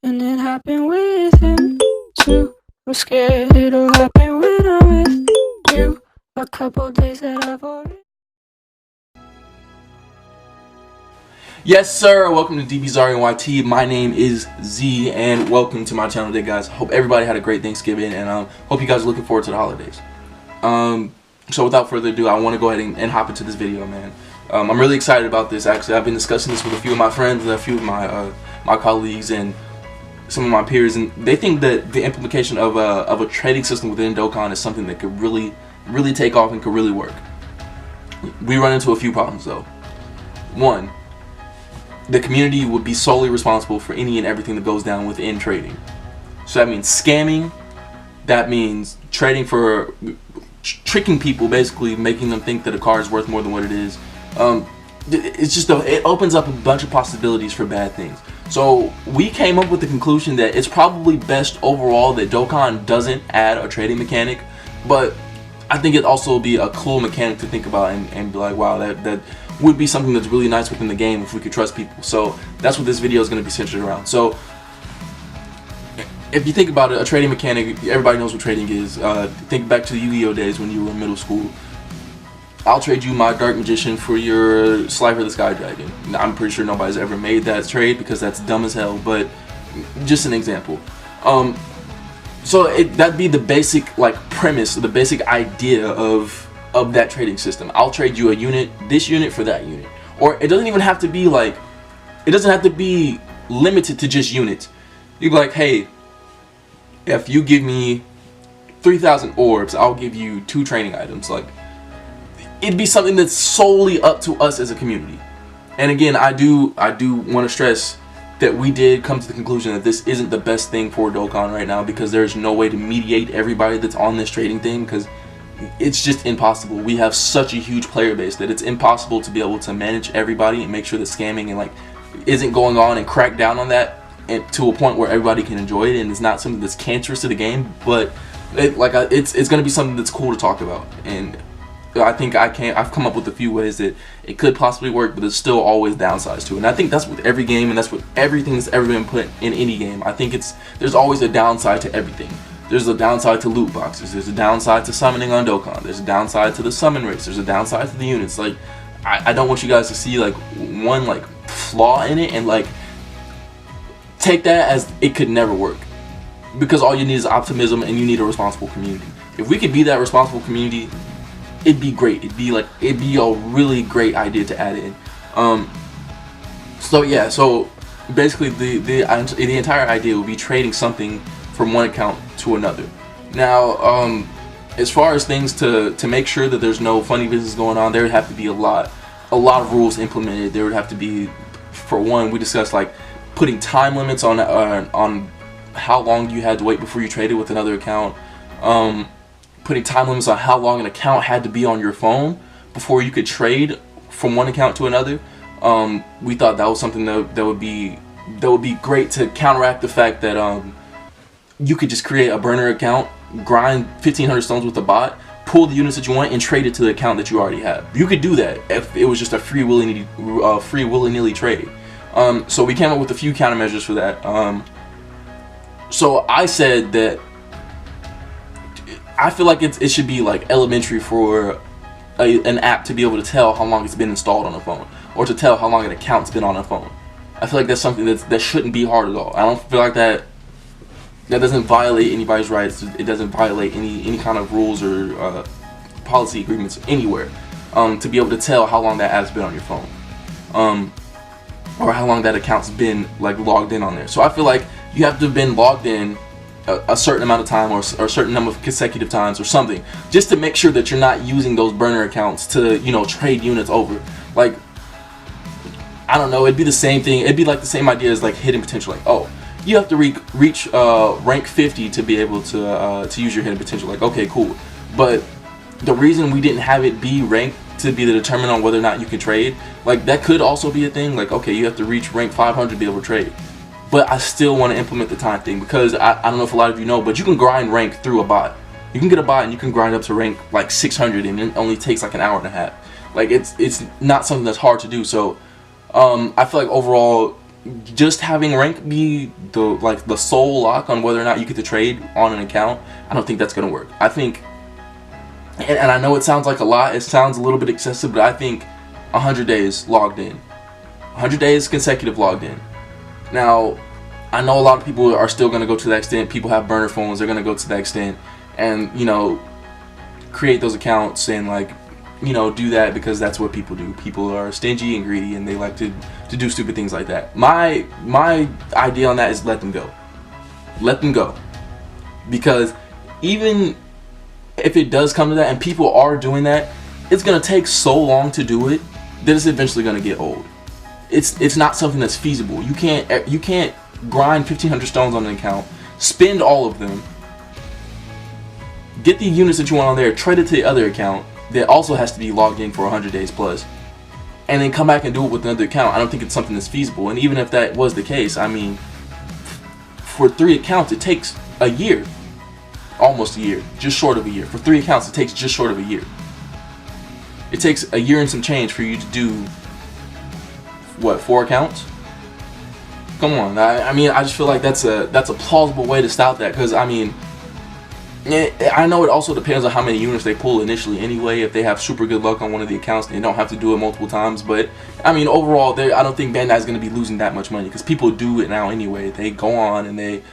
And it happened with him too. I'm scared it'll happen when I'm with you. A couple days that I've already. Yes, sir. Welcome to DBZarianYT. My name is Z, and welcome to my channel today, guys. Hope everybody had a great Thanksgiving, and hope you guys are looking forward to the holidays. So without further ado, I want to go ahead and hop into this video, man. I'm really excited about this. Actually, I've been discussing this with a few of my friends and a few of my colleagues and some of my peers, and they think that the implementation of a trading system within Dokkan is something that could really take off and could really work. We run into a few problems though. One, the community would be solely responsible for any and everything that goes down within trading. So that means scamming, that means trading for tricking people, basically making them think that a car is worth more than what it is. It's just it opens up a bunch of possibilities for bad things. So we came up with the conclusion that it's probably best overall that Dokkan doesn't add a trading mechanic, but I think it also would be a cool mechanic to think about and be like, wow, that would be something that's really nice within the game if we could trust people. So that's what this video is going to be centered around. So if you think about it, a trading mechanic, everybody knows what trading is. Think back to the Yu-Gi-Oh days when you were in middle school. I'll trade you my Dark Magician for your Slifer the Sky Dragon. I'm pretty sure nobody's ever made that trade because that's dumb as hell, but just an example. So that'd be the basic premise, the basic idea of that trading system. I'll trade you a unit, this unit for that unit. Or it doesn't even have to be it doesn't have to be limited to just units. You'd be like, hey, if you give me 3,000 orbs, I'll give you 2 training items. It'd be something that's solely up to us as a community. And again, I do want to stress that we did come to the conclusion that this isn't the best thing for Dokkan right now, because there's no way to mediate everybody that's on this trading thing, because it's just impossible. We have such a huge player base that it's impossible to be able to manage everybody and make sure that scamming and isn't going on and crack down on that and to a point where everybody can enjoy it and it's not something that's cancerous to the game. But it's going to be something that's cool to talk about, and I think I've come up with a few ways that it could possibly work, but there's still always downsides to it. And I think that's with every game, and that's with everything that's ever been put in any game. I think there's always a downside to everything. There's a downside to loot boxes. There's a downside to summoning on Dokkan. There's a downside to the summon rates. There's a downside to the units. I don't want you guys to see one flaw in it and take that as it could never work, because all you need is optimism and you need a responsible community. If we could be that responsible community, it'd be great. It'd be a really great idea to add in. So basically the entire idea would be trading something from one account to another. Now, as far as things to make sure that there's no funny business going on, there would have to be a lot of rules implemented. There would have to be, for one, we discussed putting time limits on how long you had to wait before you traded with another account. Putting time limits on how long an account had to be on your phone before you could trade from one account to another. We thought that was something that would be great to counteract the fact that you could just create a burner account, grind 1,500 stones with a bot, pull the units that you want, and trade it to the account that you already have. You could do that if it was just a free willy-nilly trade. So we came up with a few countermeasures for that. So I said that I feel like it should be elementary for an app to be able to tell how long it's been installed on a phone, or to tell how long an account's been on a phone. I feel like that's something that shouldn't be hard at all. I don't feel like that doesn't violate anybody's rights. It doesn't violate any kind of rules or policy agreements anywhere, to be able to tell how long that app's been on your phone, or how long that account's been logged in on there. So I feel like you have to have been logged in a certain amount of time, or a certain number of consecutive times or something, just to make sure that you're not using those burner accounts to trade units over. I don't know, it'd be the same thing. It'd be the same idea as hidden potential. Oh, you have to reach rank 50 to be able to use your hidden potential. Okay, cool, but the reason we didn't have it be ranked to be the determinant on whether or not you can trade, that could also be a thing. Okay, you have to reach rank 500 to be able to trade. But I still want to implement the time thing, because I don't know if a lot of you know, but you can grind rank through a bot. You can get a bot and you can grind up to rank 600, and it only takes an hour and a half. It's not something that's hard to do. So I feel like overall just having rank be the sole lock on whether or not you get to trade on an account, I don't think that's gonna work. I think, and I know it sounds like a lot, it sounds a little bit excessive, but I think 100 days logged in, 100 days consecutive logged in. Now, I know a lot of people are still gonna go to that extent. People have burner phones, they're gonna go to that extent, and create those accounts and do that because that's what people do. People are stingy and greedy, and they like to do stupid things like that. My idea on that is let them go. Let them go. Because even if it does come to that and people are doing that, it's going to take so long to do it that it's eventually going to get old. It's not something that's feasible. You can't grind 1,500 stones on an account, spend all of them, get the units that you want on there, trade it to the other account that also has to be logged in for 100 days plus, and then come back and do it with another account. I don't think it's something that's feasible. And even if that was the case, I mean, for 3 accounts it takes a year, almost a year, just short of a year. For 3 accounts it takes just short of a year. It takes a year and some change for you to do what, 4 accounts? Come on. I mean, I just feel like that's a plausible way to stop that, because I mean, I know it also depends on how many units they pull initially anyway. If they have super good luck on one of the accounts, they don't have to do it multiple times. But I mean, overall, I don't think Bandai's going to be losing that much money, because people do it now anyway. They go on and they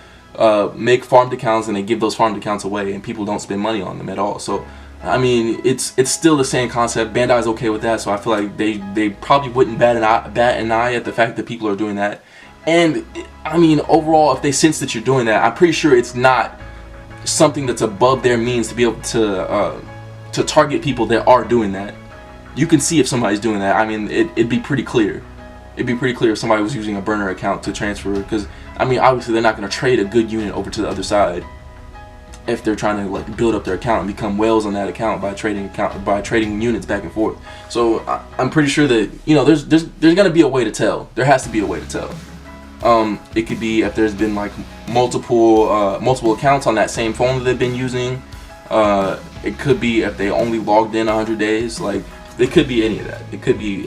make farmed accounts and they give those farmed accounts away, and people don't spend money on them at all. So I mean, it's still the same concept. Bandai's okay with that, so I feel like they probably wouldn't bat an eye at the fact that people are doing that. And I mean, overall, if they sense that you're doing that, I'm pretty sure it's not something that's above their means to be able to target people that are doing that. You can see if somebody's doing that. I mean, it'd be pretty clear. It'd be pretty clear if somebody was using a burner account to transfer, because I mean, obviously they're not going to trade a good unit over to the other side if they're trying to build up their account and become whales on that account by trading units back and forth. So I'm pretty sure that there's going to be a way to tell. There has to be a way to tell. It could be if there's been multiple accounts on that same phone that they've been using. It could be if they only logged in 100 days. It could be any of that. It could be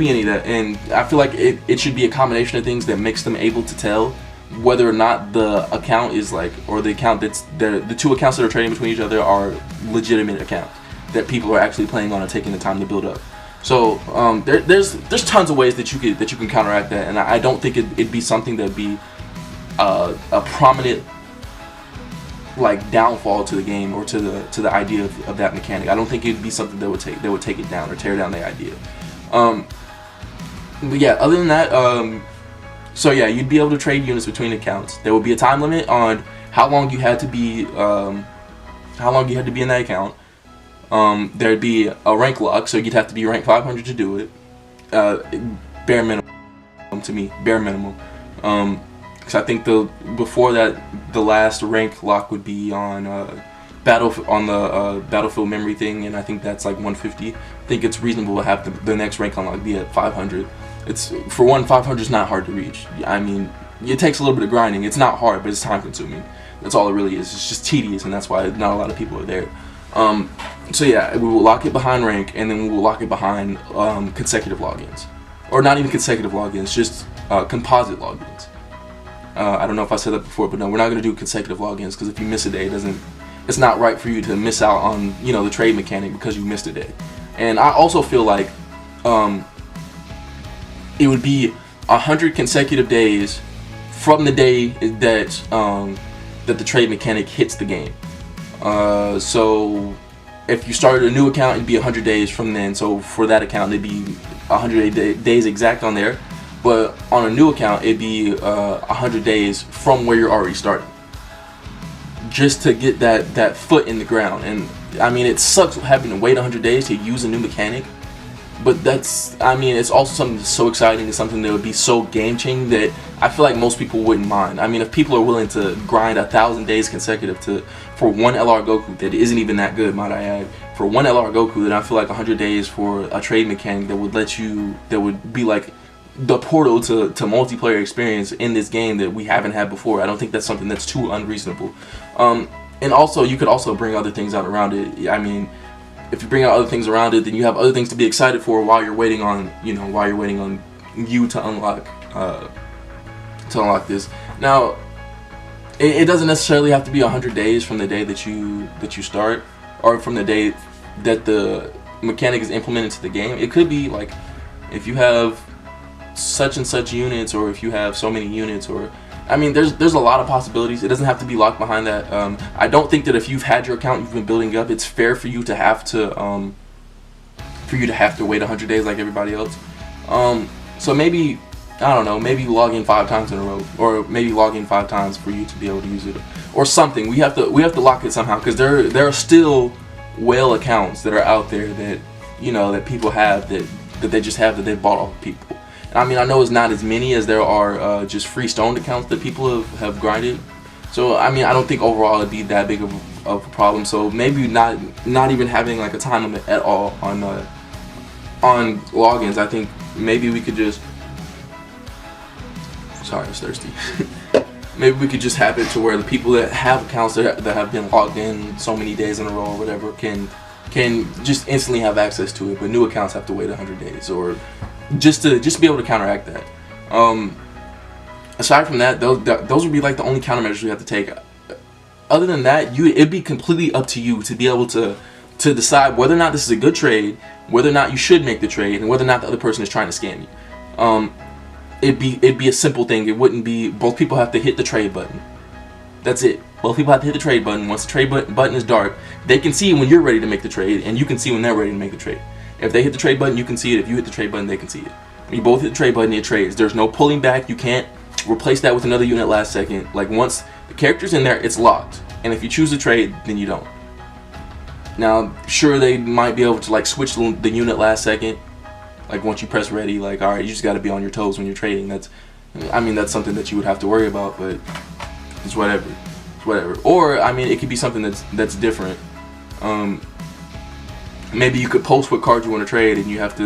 any of that. And I feel like it should be a combination of things that makes them able to tell whether or not the account is or the account that's the 2 accounts that are trading between each other are legitimate accounts that people are actually playing on and taking the time to build up. So there's tons of ways that you can counteract that, and I don't think it'd be something that'd be a prominent downfall to the game or to the idea of that mechanic. I don't think it'd be something that would take it down or tear down the idea. But yeah, other than that, so yeah, you'd be able to trade units between accounts. There would be a time limit on how long you had to be in that account. There'd be a rank lock, so you'd have to be rank 500 to do it. Bare minimum to me, bare minimum. Because I think before that, the last rank lock would be on battlefield memory thing, and I think that's 150. I think it's reasonable to have the next rank unlock be at 500. It's 500 is not hard to reach. I mean, it takes a little bit of grinding. It's not hard, but it's time consuming. That's all it really is. It's just tedious, and that's why not a lot of people are there. So yeah, we will lock it behind rank, and then we will lock it behind consecutive logins, or not even consecutive logins, just composite logins. I don't know if I said that before, but no, we're not going to do consecutive logins, because if you miss a day, it's not right for you to miss out on the trade mechanic because you missed a day. And I also feel like it would be 100 consecutive days from the day that the trade mechanic hits the game. So if you started a new account, it'd be 100 days from then. So for that account, it'd be 100 days exact on there. But on a new account, it'd be 100 days from where you're already starting, just to get that foot in the ground. And I mean, it sucks having to wait 100 days to use a new mechanic, but it's also something that's so exciting. It's something that would be so game-changing that I feel like most people wouldn't mind. I mean, if people are willing to grind 1,000 days consecutive for one LR Goku that isn't even that good, might I add, for one LR Goku, then I feel like 100 days for a trade mechanic that would be like the portal to multiplayer experience in this game that we haven't had before. I don't think that's something that's too unreasonable. And also, you could also bring other things out around it. I mean, if you bring out other things around it, then you have other things to be excited for while you're waiting on you to unlock to unlock this. Now, it doesn't necessarily have to be 100 days from the day that you start, or from the day that the mechanic is implemented to the game. It could be like if you have such and such units, or if you have so many units, or I mean, there's a lot of possibilities. It doesn't have to be locked behind that. I don't think that if you've had your account, you've been building up, it's fair for you to have to wait 100 days like everybody else. So maybe, I don't know, maybe log in 5 times in a row, or maybe log in 5 times for you to be able to use it, or something. We have to lock it somehow, because there are still whale accounts that are out there that, you know, that people have, that they just have, that they bought off people. And I mean, I know it's not as many as there are just free stoned accounts that people have grinded. So I mean, I don't think overall it'd be that big of a problem. So maybe not even having like a time limit at all on logins. I think maybe we could just, sorry, I was thirsty. Maybe we could just have it to where the people that have accounts that have been logged in so many days in a row or whatever can just instantly have access to it, but new accounts have to wait 100 days, or just to be able to counteract that. Aside from that, those would be like the only countermeasures we have to take. Other than that, it'd be completely up to you to be able to decide whether or not this is a good trade, whether or not you should make the trade, and whether or not the other person is trying to scam you. It'd be a simple thing. It wouldn't be, both people have to hit the trade button. That's it. Both people have to hit the trade button. Once the trade button is dark, they can see when you're ready to make the trade, and you can see when they're ready to make the trade. If they hit the trade button, you can see it. If you hit the trade button, they can see it. When you both hit the trade button, it trades. There's no pulling back. You can't replace that with another unit last second. Like, once the character's in there, it's locked. And if you choose to trade, then you don't. Now, sure, they might be able to like switch the unit last second. Like, once you press ready, like, alright, you just got to be on your toes when you're trading. That's something that you would have to worry about, but it's whatever. It's whatever. Or, I mean, it could be something that's different. Maybe you could post what card you want to trade, and you have to